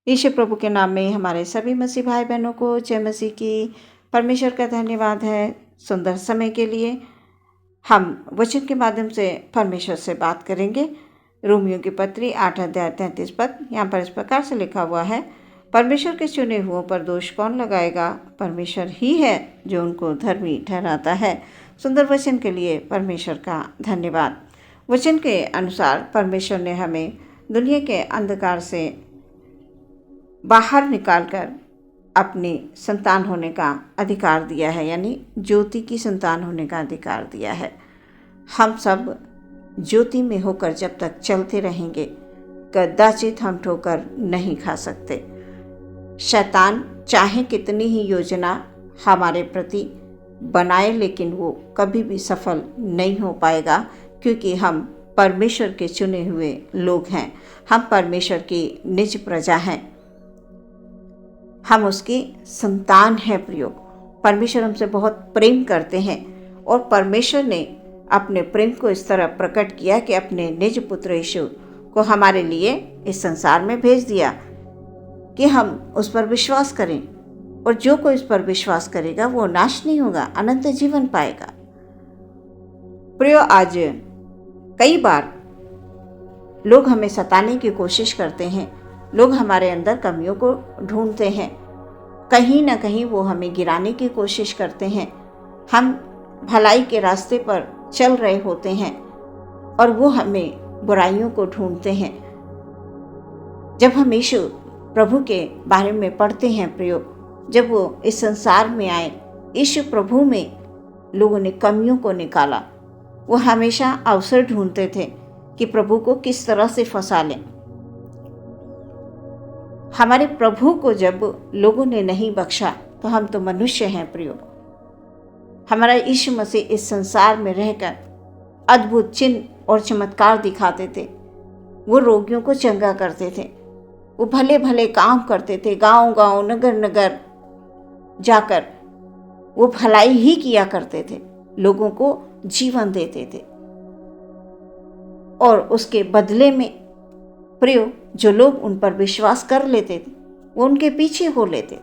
यीशु प्रभु के नाम में हमारे सभी मसीह भाई बहनों को जय मसीह की। परमेश्वर का धन्यवाद है सुंदर समय के लिए। हम वचन के माध्यम से परमेश्वर से बात करेंगे। रोमियो की पत्री 8 अध्याय 33 पद यहाँ पर इस प्रकार से लिखा हुआ है, परमेश्वर के चुने हुओं पर दोष कौन लगाएगा? परमेश्वर ही है जो उनको धर्मी ठहराता है। सुंदर वचन के लिए परमेश्वर का धन्यवाद। वचन के अनुसार परमेश्वर ने हमें दुनिया के अंधकार से बाहर निकालकर अपनी संतान होने का अधिकार दिया है, यानी ज्योति की संतान होने का अधिकार दिया है। हम सब ज्योति में होकर जब तक चलते रहेंगे कदाचित हम ठोकर नहीं खा सकते। शैतान चाहे कितनी ही योजना हमारे प्रति बनाए, लेकिन वो कभी भी सफल नहीं हो पाएगा, क्योंकि हम परमेश्वर के चुने हुए लोग हैं। हम परमेश्वर की निज प्रजा हैं, हम उसकी संतान हैं। प्रियो, परमेश्वर हमसे बहुत प्रेम करते हैं और परमेश्वर ने अपने प्रेम को इस तरह प्रकट किया कि अपने निज पुत्र यीशु को हमारे लिए इस संसार में भेज दिया कि हम उस पर विश्वास करें, और जो कोई उस पर विश्वास करेगा वो नाश नहीं होगा, अनंत जीवन पाएगा। प्रियो, आज कई बार लोग हमें सताने की कोशिश करते हैं, लोग हमारे अंदर कमियों को ढूंढते हैं, कहीं ना कहीं वो हमें गिराने की कोशिश करते हैं। हम भलाई के रास्ते पर चल रहे होते हैं और वो हमें बुराइयों को ढूंढते हैं। जब हम यीशु प्रभु के बारे में पढ़ते हैं प्रियो, जब वो इस संसार में आए, यीशु प्रभु में लोगों ने कमियों को निकाला। वो हमेशा अवसर ढूंढते थे कि प्रभु को किस तरह से फंसा लें। हमारे प्रभु को जब लोगों ने नहीं बख्शा तो हम तो मनुष्य हैं प्रियो। हमारा यीशु मसीह इस संसार में रहकर अद्भुत चिन्ह और चमत्कार दिखाते थे। वो रोगियों को चंगा करते थे, वो भले भले काम करते थे, गांव गांव नगर नगर जाकर वो भलाई ही किया करते थे, लोगों को जीवन देते थे। और उसके बदले में प्रियो, जो लोग उन पर विश्वास कर लेते थे वो उनके पीछे हो लेते,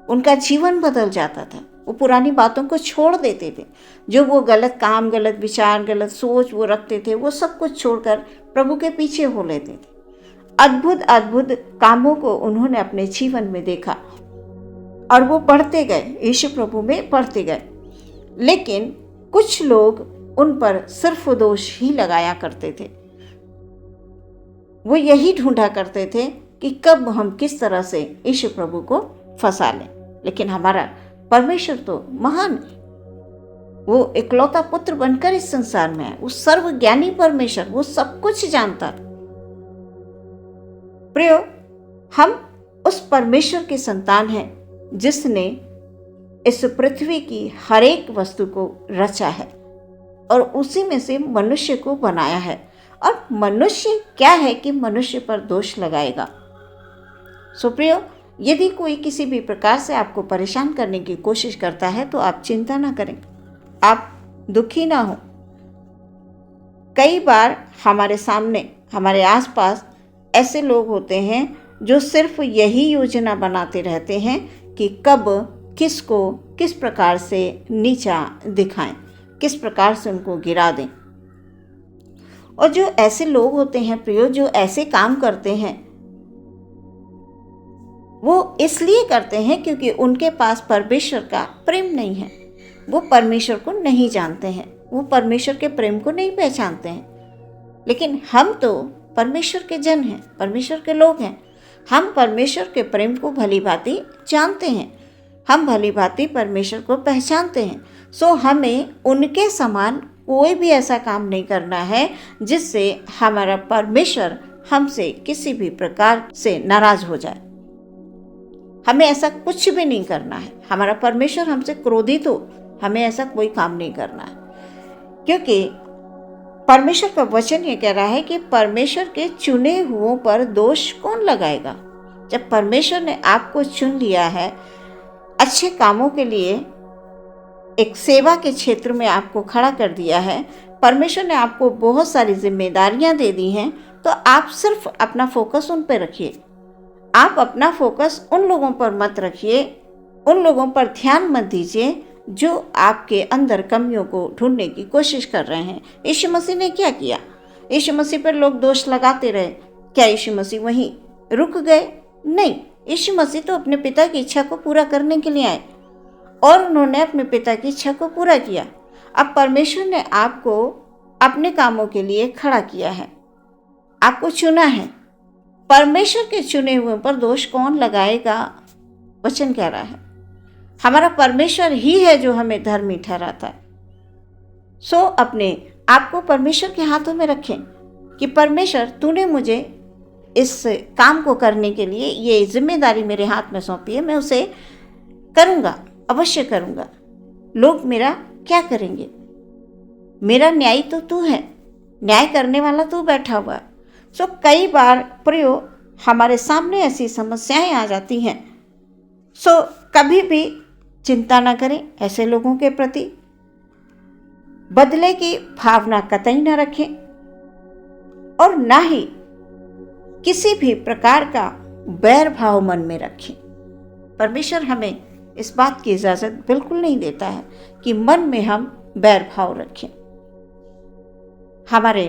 उनका जीवन बदल जाता था। वो पुरानी बातों को छोड़ देते थे, जो वो गलत काम, गलत विचार, गलत सोच वो रखते थे, वो सब कुछ छोड़कर प्रभु के पीछे हो लेते थे। अद्भुत अद्भुत कामों को उन्होंने अपने जीवन में देखा और वो बढ़ते गए, यीशु प्रभु में बढ़ते गए। लेकिन कुछ लोग उन पर सिर्फ दोष ही लगाया करते थे। वो यही ढूंढा करते थे कि कब हम किस तरह से यीशु प्रभु को फंसा लें। लेकिन हमारा परमेश्वर तो महान, वो इकलौता पुत्र बनकर इस संसार में आए। वो सर्वज्ञानी परमेश्वर, वो सब कुछ जानता। प्रियो, हम उस परमेश्वर की संतान हैं जिसने इस पृथ्वी की हर एक वस्तु को रचा है और उसी में से मनुष्य को बनाया है। और मनुष्य क्या है कि मनुष्य पर दोष लगाएगा? सो प्रियो, यदि कोई किसी भी प्रकार से आपको परेशान करने की कोशिश करता है तो आप चिंता ना करें, आप दुखी ना हो। कई बार हमारे सामने, हमारे आसपास ऐसे लोग होते हैं जो सिर्फ यही योजना बनाते रहते हैं कि कब किसको किस प्रकार से नीचा दिखाएं, किस प्रकार से उनको गिरा दें। और जो ऐसे लोग होते हैं प्रियो, जो ऐसे काम करते हैं, वो इसलिए करते हैं क्योंकि उनके पास परमेश्वर का प्रेम नहीं है। वो परमेश्वर को नहीं जानते हैं, वो परमेश्वर के प्रेम को नहीं पहचानते हैं। लेकिन हम तो परमेश्वर के जन हैं, परमेश्वर के लोग हैं। हम परमेश्वर के प्रेम को भली भांति जानते हैं, हम भली भांति परमेश्वर को पहचानते हैं। सो हमें उनके समान कोई भी ऐसा काम नहीं करना है जिससे हमारा परमेश्वर हमसे किसी भी प्रकार से नाराज हो जाए। हमें ऐसा कुछ भी नहीं करना है। हमारा परमेश्वर हमसे क्रोधित हो, हमें ऐसा कोई काम नहीं करना है, क्योंकि परमेश्वर का वचन ये कह रहा है कि परमेश्वर के चुने हुओं पर दोष कौन लगाएगा। जब परमेश्वर ने आपको चुन लिया है अच्छे कामों के लिए, एक सेवा के क्षेत्र में आपको खड़ा कर दिया है, परमेश्वर ने आपको बहुत सारी जिम्मेदारियां दे दी हैं, तो आप सिर्फ अपना फोकस उन पर रखिए। आप अपना फोकस उन लोगों पर मत रखिए, उन लोगों पर ध्यान मत दीजिए जो आपके अंदर कमियों को ढूंढने की कोशिश कर रहे हैं। यीशु मसीह ने क्या किया? यीशु मसीह पर लोग दोष लगाते रहे, क्या यीशु मसीह वहीं रुक गए? नहीं, यीशु मसीह तो अपने पिता की इच्छा को पूरा करने के लिए आए और उन्होंने अपने पिता की इच्छा को पूरा किया। अब परमेश्वर ने आपको अपने कामों के लिए खड़ा किया है, आपको चुना है। परमेश्वर के चुने हुए पर दोष कौन लगाएगा? वचन कह रहा है हमारा परमेश्वर ही है जो हमें धर्मी ठहराता है। सो अपने आप को परमेश्वर के हाथों में रखें कि परमेश्वर तूने मुझे इस काम को करने के लिए ये जिम्मेदारी मेरे हाथ में सौंपी है, मैं उसे करूँगा, अवश्य करूँगा। लोग मेरा क्या करेंगे? मेरा न्यायी तो तू है, न्याय करने वाला तू बैठा हुआ। सो कई बार प्रियो हमारे सामने ऐसी समस्याएं आ जाती हैं। सो कभी भी चिंता ना करें ऐसे लोगों के प्रति, बदले की भावना कतई न रखें और ना ही किसी भी प्रकार का बैर भाव मन में रखें। परमेश्वर हमें इस बात की इजाजत बिल्कुल नहीं देता है कि मन में हम बैर भाव रखें। हमारे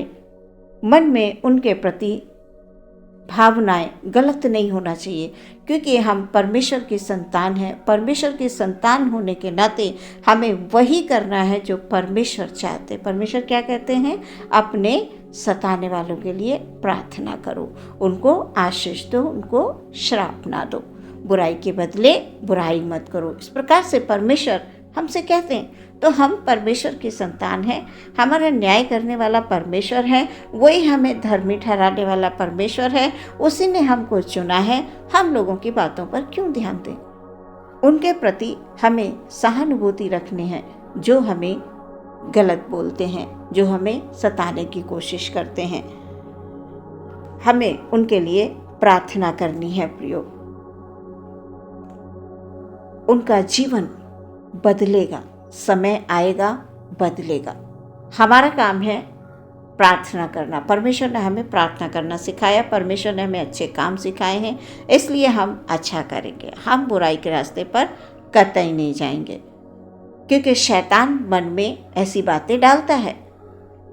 मन में उनके प्रति भावनाएं गलत नहीं होना चाहिए, क्योंकि हम परमेश्वर की संतान हैं। परमेश्वर की संतान होने के नाते हमें वही करना है जो परमेश्वर चाहते हैं। परमेश्वर क्या कहते हैं? अपने सताने वालों के लिए प्रार्थना करो, उनको आशीष दो, उनको श्राप ना दो, बुराई के बदले बुराई मत करो। इस प्रकार से परमेश्वर हमसे कहते हैं। तो हम परमेश्वर की संतान हैं, हमारा न्याय करने वाला परमेश्वर है, वही हमें धर्मी ठहराने वाला परमेश्वर है, उसी ने हमको चुना है। हम लोगों की बातों पर क्यों ध्यान दें? उनके प्रति हमें सहानुभूति रखनी है जो हमें गलत बोलते हैं, जो हमें सताने की कोशिश करते हैं। हमें उनके लिए प्रार्थना करनी है प्रियो। उनका जीवन बदलेगा, समय आएगा, बदलेगा। हमारा काम है प्रार्थना करना। परमेश्वर ने हमें प्रार्थना करना सिखाया, परमेश्वर ने हमें अच्छे काम सिखाए हैं, इसलिए हम अच्छा करेंगे। हम बुराई के रास्ते पर कतई नहीं जाएंगे, क्योंकि शैतान मन में ऐसी बातें डालता है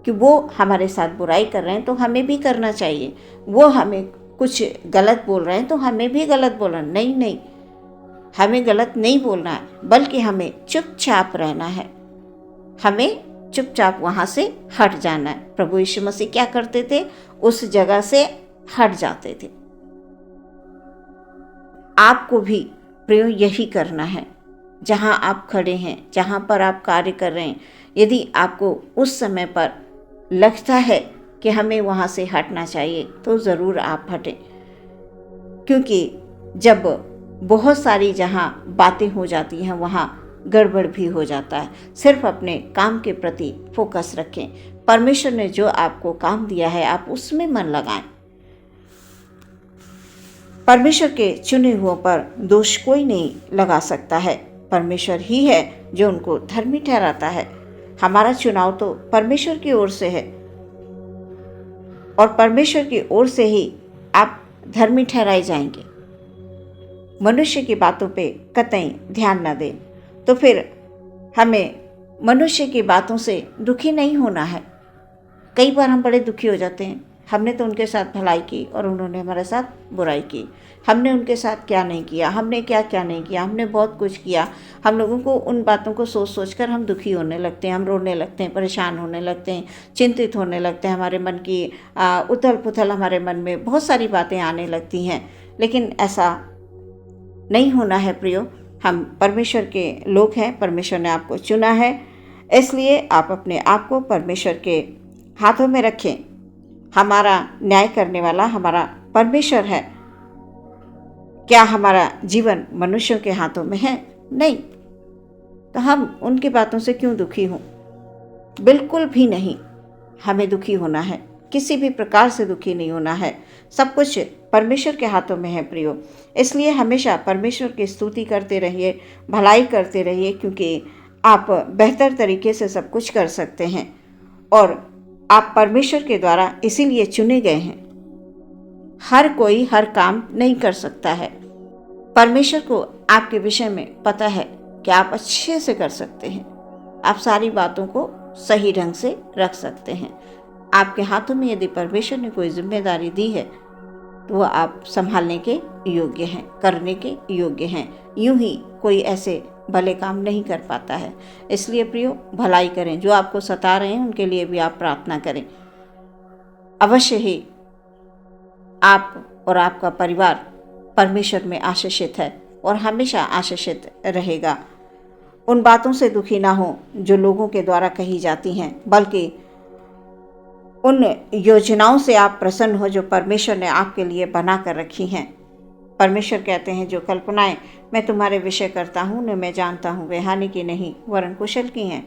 कि वो हमारे साथ बुराई कर रहे हैं तो हमें भी करना चाहिए, वो हमें कुछ गलत बोल रहे हैं तो हमें भी गलत बोलना। नहीं नहीं, हमें गलत नहीं बोलना है, बल्कि हमें चुपचाप रहना है, हमें चुपचाप वहाँ से हट जाना है। प्रभु यीशु मसीह क्या करते थे? उस जगह से हट जाते थे। आपको भी प्रियो यही करना है। जहाँ आप खड़े हैं, जहाँ पर आप कार्य कर रहे हैं, यदि आपको उस समय पर लगता है कि हमें वहाँ से हटना चाहिए तो ज़रूर आप हटें, क्योंकि जब बहुत सारी जहाँ बातें हो जाती हैं वहाँ गड़बड़ भी हो जाता है। सिर्फ अपने काम के प्रति फोकस रखें। परमेश्वर ने जो आपको काम दिया है आप उसमें मन लगाएं। परमेश्वर के चुने हुओं पर दोष कोई नहीं लगा सकता है, परमेश्वर ही है जो उनको धर्मी ठहराता है। हमारा चुनाव तो परमेश्वर की ओर से है और परमेश्वर की ओर से ही आप धर्मी ठहराए जाएंगे। मनुष्य की बातों पे कतई ध्यान न दें, तो फिर हमें मनुष्य की बातों से दुखी नहीं होना है। कई बार हम बड़े दुखी हो जाते हैं, हमने तो उनके साथ भलाई की और उन्होंने हमारे साथ बुराई की। हमने उनके साथ क्या नहीं किया, हमने क्या क्या नहीं किया, हमने बहुत कुछ किया। हम लोगों को उन बातों को सोच सोच कर हम दुखी होने लगते हैं, हम रोने लगते हैं, परेशान होने लगते हैं, चिंतित होने लगते हैं। हमारे मन की उथल पुथल, हमारे मन में बहुत सारी बातें आने लगती हैं। लेकिन ऐसा नहीं होना है प्रियो। हम परमेश्वर के लोग हैं, परमेश्वर ने आपको चुना है, इसलिए आप अपने आप को परमेश्वर के हाथों में रखें। हमारा न्याय करने वाला हमारा परमेश्वर है। क्या हमारा जीवन मनुष्यों के हाथों में है? नहीं। तो हम उनकी बातों से क्यों दुखी हों? बिल्कुल भी नहीं। हमें दुखी होना है, किसी भी प्रकार से दुखी नहीं होना है। सब कुछ परमेश्वर के हाथों में है प्रियो। इसलिए हमेशा परमेश्वर की स्तुति करते रहिए, भलाई करते रहिए, क्योंकि आप बेहतर तरीके से सब कुछ कर सकते हैं और आप परमेश्वर के द्वारा इसीलिए चुने गए हैं। हर कोई हर काम नहीं कर सकता है। परमेश्वर को आपके विषय में पता है कि आप अच्छे से कर सकते हैं, आप सारी बातों को सही ढंग से रख सकते हैं। आपके हाथों में यदि परमेश्वर ने कोई जिम्मेदारी दी है तो वह आप संभालने के योग्य हैं, करने के योग्य हैं। यूं ही कोई ऐसे भले काम नहीं कर पाता है। इसलिए प्रियो, भलाई करें। जो आपको सता रहे हैं उनके लिए भी आप प्रार्थना करें। अवश्य ही आप और आपका परिवार परमेश्वर में आशीषित है और हमेशा आशीषित रहेगा। उन बातों से दुखी ना हो जो लोगों के द्वारा कही जाती हैं, बल्कि उन योजनाओं से आप प्रसन्न हो जो परमेश्वर ने आपके लिए बना कर रखी हैं। परमेश्वर कहते हैं, जो कल्पनाएं मैं तुम्हारे विषय करता हूँ उन्हें मैं जानता हूँ, वे हानि की नहीं वरन कुशल की हैं,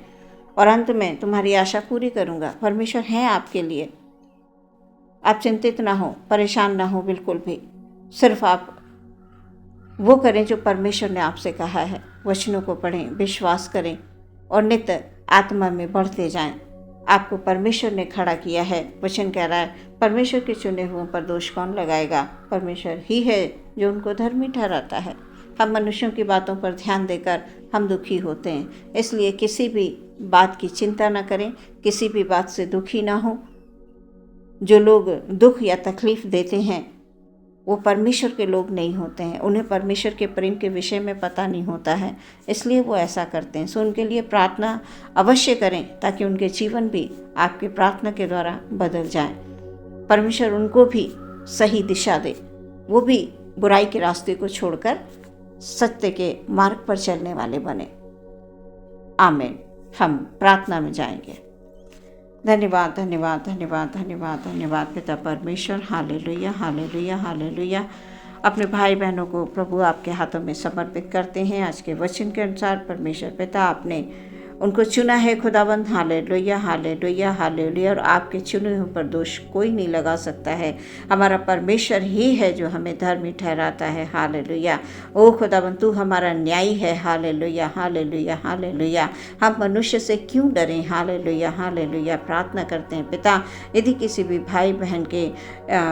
और अंत में तुम्हारी आशा पूरी करूँगा। परमेश्वर है आपके लिए। आप चिंतित ना हो, परेशान ना हो बिल्कुल भी। सिर्फ आप वो करें जो परमेश्वर ने आपसे कहा है। वचनों को पढ़ें, विश्वास करें और नित्य आत्मा में बढ़ते जाएं। आपको परमेश्वर ने खड़ा किया है। वचन कह रहा है, परमेश्वर के चुने हुओं पर दोष कौन लगाएगा? परमेश्वर ही है जो उनको धर्मी ठहराता है। हम मनुष्यों की बातों पर ध्यान देकर हम दुखी होते हैं। इसलिए किसी भी बात की चिंता ना करें, किसी भी बात से दुखी ना हो। जो लोग दुख या तकलीफ देते हैं वो परमेश्वर के लोग नहीं होते हैं। उन्हें परमेश्वर के प्रेम के विषय में पता नहीं होता है, इसलिए वो ऐसा करते हैं। सो उनके लिए प्रार्थना अवश्य करें ताकि उनके जीवन भी आपकी प्रार्थना के द्वारा बदल जाए। परमेश्वर उनको भी सही दिशा दे, वो भी बुराई के रास्ते को छोड़कर सत्य के मार्ग पर चलने वाले बने। आमीन। हम प्रार्थना में जाएंगे। धन्यवाद, धन्यवाद, धन्यवाद, धन्यवाद, धन्यवाद पिता परमेश्वर। Hallelujah, hallelujah, hallelujah. अपने भाई बहनों को प्रभु आपके हाथों में समर्पित करते हैं। आज के वचन के अनुसार परमेश्वर पिता आपने उनको चुना है खुदाबंद। Hallelujah, hallelujah, hallelujah. और आपके चुने हुए पर दोष कोई नहीं लगा सकता है। हमारा परमेश्वर ही है जो हमें धर्मी ठहराता है। हालेलुया। ओ खुदाबंद, तू हमारा न्यायी है। Hallelujah, hallelujah, hallelujah. हम मनुष्य से क्यों डरें? Hallelujah, hallelujah. प्रार्थना करते हैं पिता, यदि किसी भी भाई बहन के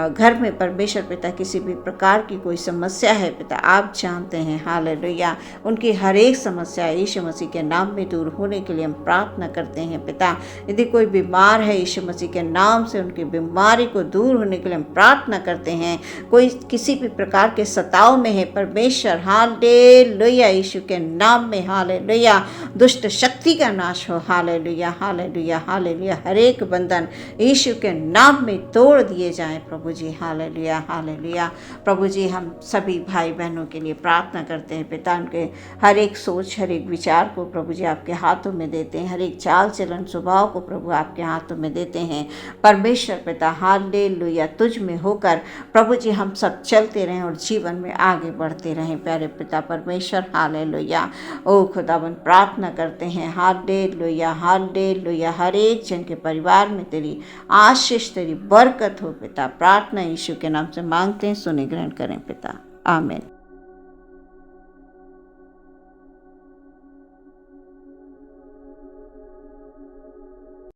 घर में परमेश्वर पिता किसी भी प्रकार की कोई समस्या है पिता, आप जानते हैं। हालेलुया। उनकी हर एक समस्या यीशु मसीह के नाम में दूर होने के लिए हम प्रार्थना करते हैं पिता। यदि कोई बीमार है, यीशु मसीह के नाम से उनकी बीमारी को दूर होने के लिए हम प्रार्थना करते हैं। कोई किसी भी प्रकार के सताव में है परमेश्वर, हालेलुया, यीशु के नाम में हालेलुया, दुष्ट शक्ति का नाश हो। Hallelujah, hallelujah, hallelujah. हर एक बंधन यीशु के नाम में तोड़ दिए जाएं प्रभु जी। Hallelujah, hallelujah. प्रभु जी, हम सभी भाई बहनों के लिए प्रार्थना करते हैं पिता। उनके हर एक सोच, हर एक विचार को प्रभु जी आपके हाथों में देते हैं। हर एक चाल चलन स्वभाव को प्रभु आपके हाथों में देते हैं परमेश्वर पिता। हालेलुया। तुझ में होकर प्रभु जी हम सब चलते रहें और जीवन में आगे बढ़ते रहें प्यारे पिता परमेश्वर। हालेलुया। ओ खुदाबंद, प्रार्थना करते हैं। Hallelujah, hallelujah. हर एक जन के परिवार में तेरी आशीष, तेरी बरकत हो पिता। प्रार्थना यीशु के नाम से मांगते हैं, सुने ग्रहण करें पिता। आमीन।